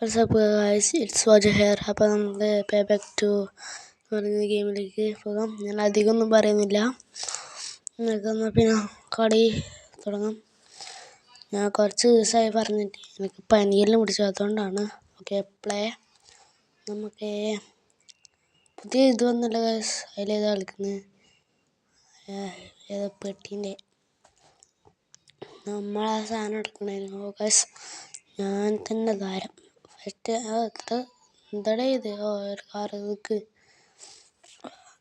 What's up guys, it's Wajah here. അപ്പോൾ നമുക്ക് pay back to എന്ന് പറയുന്ന ഗെയിമിലേക്ക് പോകാം. ഞാൻ അധികമൊന്നും പറയുന്നില്ല, നമുക്കൊന്ന് പിന്നെ കളി തുടങ്ങാം. ഞാൻ കുറച്ച് ദിവസമായി പറഞ്ഞിട്ട് എനിക്ക് പനിയെല്ലാം പിടിച്ചു, അതുകൊണ്ടാണ്. Okay, play. നമുക്ക് പുതിയ ഇത് വന്നല്ലോ ഗൈസ്, അതിലേതാ കളിക്കുന്നത്? ഏതാ പെട്ടീൻ്റെ നമ്മളാ സാധനം എടുക്കണമായിരുന്നു ഗൈസ്. ഞാൻ തന്നെ താരം. ഫസ്റ്റ് എന്താടേ ഇത്? ഒരു കാറ് നിൽക്ക്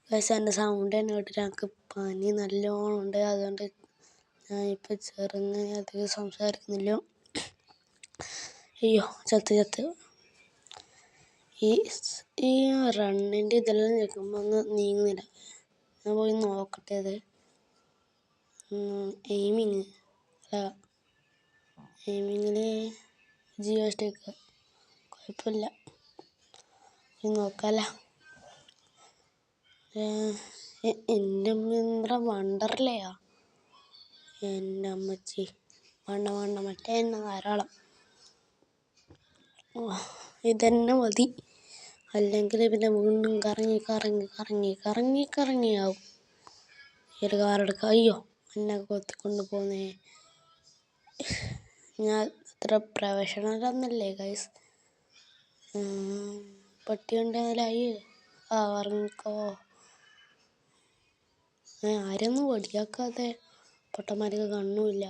ഗൈസ്. എൻ്റെ സൗണ്ട് തന്നെ കേട്ടിട്ട് എനിക്ക് പനി നല്ലോണം ഉണ്ട്, അതുകൊണ്ട് ഞാൻ ഇപ്പം ചെറുങ്ങനെ അധികം സംസാരിക്കുന്നില്ല. അയ്യോ, ചത്ത്. ഈ റണ്ണിൻ്റെ ഇതെല്ലാം നിൽക്കുമ്പോൾ ഒന്ന് നീങ്ങുന്നില്ല. ഞാൻ പോയി നോക്കട്ടെ. ഇത് എയിമിങ്ങിൽ ജിയോ സ്റ്റേക്ക് കുഴപ്പമില്ല, നോക്കാമല്ല. എൻ്റെ അമ്മ വണ്ടർലയാ? എൻ്റെ അമ്മച്ചി വേണ്ട മറ്റേ എന്നെ ധാരാളം. ഇതന്നെ മതി, അല്ലെങ്കിൽ പിന്നെ വീണ്ടും കറങ്ങിയാവും. ഈ ഒരു കാറെടുക്കുക. അയ്യോ, എന്നെ കൊത്തിക്കൊണ്ട് പോന്നേ. ഞാൻ അത്ര പ്രൊഫഷണലൊന്നല്ലേ ഗൈസ്. പട്ടി ഉണ്ടെങ്കിലായി. ഇറങ്ങിക്കോ. ആരൊന്നും വടിയാക്കാതെ പൊട്ടന്മാർക്ക് കണ്ണുമില്ല.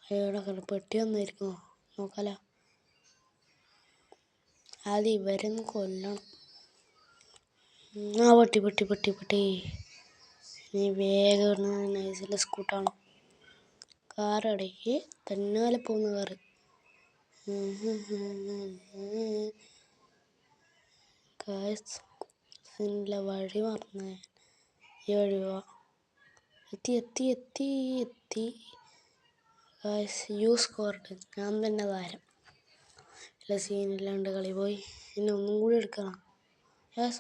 അയാളുടെ പെട്ടി വന്നിരിക്കുമോ നോക്കാലോ. ആദ്യം ഇവരൊന്ന് കൊല്ലണം. പൊട്ടി. ഇനി വേഗം നൈസിൽ സ്കൂട്ടാണ്. കാറടയ്ക്ക് തന്നാലെ പോകുന്ന കാറ്. വഴി മറന്നേ. ഈ വഴി പോവാ. എത്തി. You scored. ഞാൻ തന്നെ താരം. ഇല്ല, സീനില്ലാണ്ട് കളി പോയി. പിന്നെ ഒന്നും കൂടി എടുക്കണം.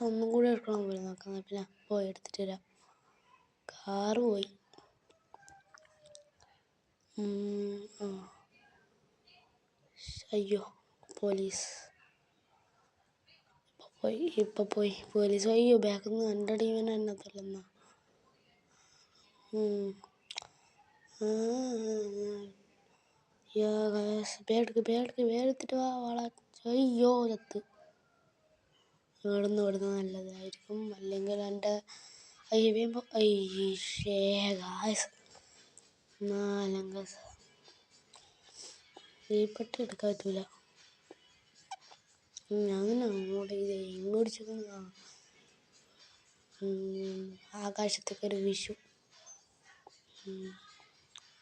ഒന്നും കൂടി എടുക്കണം പോലും നോക്കാം. പിന്നെ പോയി എടുത്തിട്ട് വരാം. കാറ് പോയി. അയ്യോ, പോലീസ് ഇപ്പൊ പോയി. പോലീസ് അയ്യോ, ബാക്കിൽ നിന്ന് എൻ്റെ ടീമിനെ എന്നെ തള്ളുന്ന. വേടെടുത്തിട്ട് വാള. അയ്യോ, ചത്ത്. ഇവിടുന്ന് നല്ലതായിരിക്കും, അല്ലെങ്കിൽ എൻ്റെ ഈ പെട്ടി എടുക്കാൻ പറ്റൂല. അങ്ങനെ അങ്ങോട്ട് ഇങ്ങോട്ട് ചെന്ന് ആകാശത്തൊക്കെ ഒരു വിഷു.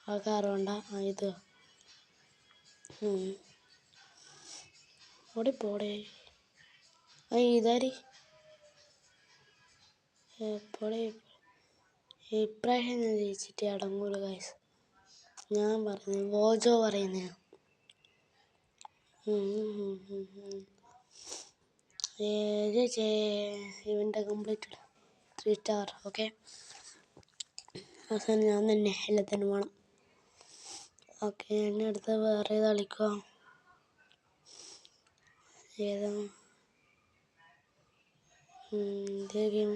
ആ കാറ് വേണ്ട, ഇത് ഓടിപ്പോടെ. ഇതാരി എപ്പോഴേ ഇപ്രാവശ്യം ഞാൻ ജയിച്ചിട്ട് അടങ്ങൂല ഗൈസ്. ഞാൻ പറഞ്ഞു വോജോ പറയുന്ന. ഇവൻ്റെ കംപ്ലീറ്റ് 3 സ്റ്റാർ. ഓക്കെ, അവസാനം ഞാൻ തന്നെ എല്ലാത്തിനും വേണം. ഓക്കെ, എന്നെ അടുത്ത് വേറെ കളിക്കുക. ഏതാ ഗെയിം?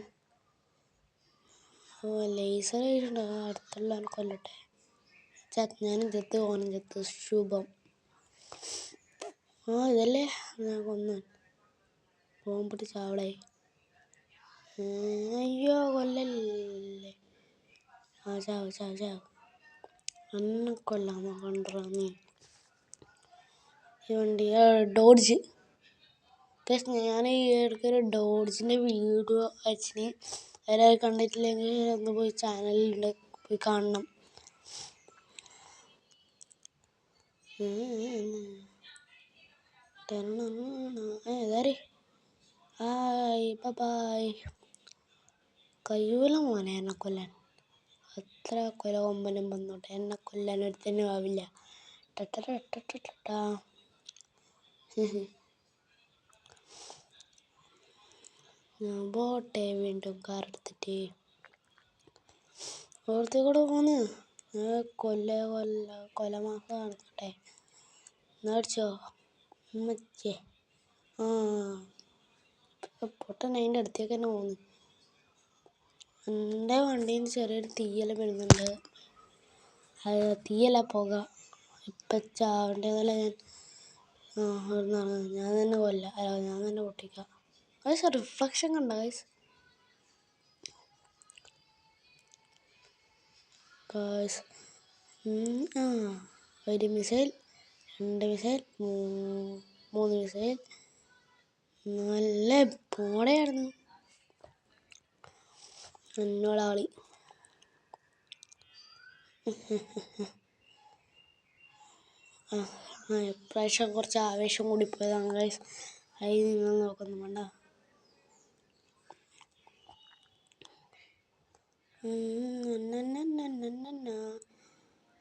ലേസർ ആയിട്ടുണ്ടോ? അടുത്തുള്ള കൊല്ലട്ടെ. ഞാനും ചത്ത്, ഓനും ചത്ത്. ശുഭം. ഇതല്ലേ ഞാൻ കൊന്നു. ബോംബിട്ട് ചാവളേ. അയ്യോ, കൊല്ലല്ലേ. ചാവ്. എന്നെ കൊല്ലാമോ കണ്ടോ നീ? ഈ വണ്ടി ഡോഡ്ജ്. ഞാൻ ഈ ഇടയ്ക്കൊരു ഡോഡ്ജിൻ്റെ വീഡിയോ അയച്ചിന്. എല്ലാവരും കണ്ടിട്ടില്ലെങ്കിൽ ഒന്ന് പോയി ചാനലിൽ പോയി കാണണം. ഏതാരി ബൈ. കഴിയൂല മോനെ എന്നെ കൊല്ലാൻ. അത്ര കൊല കൊമ്പനും വന്നോട്ടെ, എന്നെ കൊല്ലാൻ ഒരുത്തന്നെ ആവില്ല. ഞാൻ പോട്ടെ വീണ്ടും കാറെടുത്തിട്ട്. ഓർത്തി കൂടെ പോന്ന് കൊല മാസം കാണിക്കട്ടെ. എന്നടിച്ചോ. ഉമ്മച്ചേ ആ പൊട്ടൻ അതിൻ്റെ അടുത്തേക്ക് തന്നെ പോകുന്നു. എൻ്റെ വണ്ടിയിൽ നിന്ന് ചെറിയൊരു തീയെല്ലാം വരുന്നുണ്ട്. അത് തീയല്ല പുക. ഇപ്പം ചാവേണ്ടതല്ല ഞാൻ തന്നെ കൊല്ല. ഞാൻ തന്നെ പൊട്ടിക്കാം. ഗൈസ് റിഫ്ലക്ഷൻ കണ്ട ഗൈസ്. ഗൈസ് ഒരു മിസൈൽ, 2 മിസൈൽ, 3 മിസൈൽ. നല്ല പോടെയായിരുന്നു എന്നോടാളി. ഇപ്രാവശ്യം കുറച്ച് ആവേശം കൂടി പോയതാണ് ഗൈസ്. അതിൽ നിങ്ങൾ നോക്കുന്നു വേണ്ട.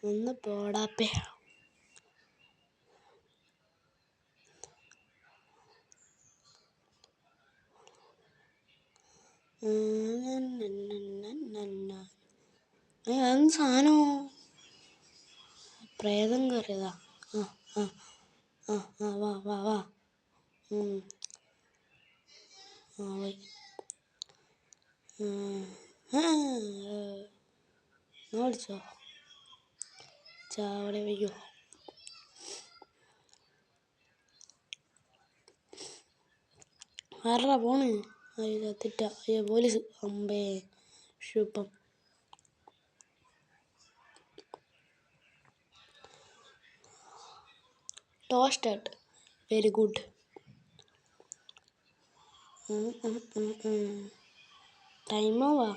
ഒന്ന് പോടാപ്പേ. അതൊന്നും സാധനമോ പ്രേതം കയറിയതാ. വാ വാ വാ. പോയി ഓടിച്ചോ ചാവടെ വയ്യോ. ആരാ പോണ്? അയ്യോ ചത്തിട്ട. അയ്യോ പോലീസ്. അമ്പേ ശുഭം. Toasted very good. ടൈമാവാ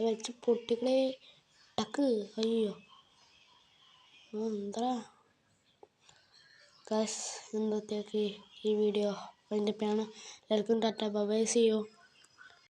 വെച്ച് പൊട്ടിക്കളെ ടക്ക്. അയ്യോ എന്താ ഗൈസ്, ഇന്നത്തേക്ക് ഈ വീഡിയോ അതിൻ്റെ പേരാണ്. എല്ലാവർക്കും tata bye bye, see U.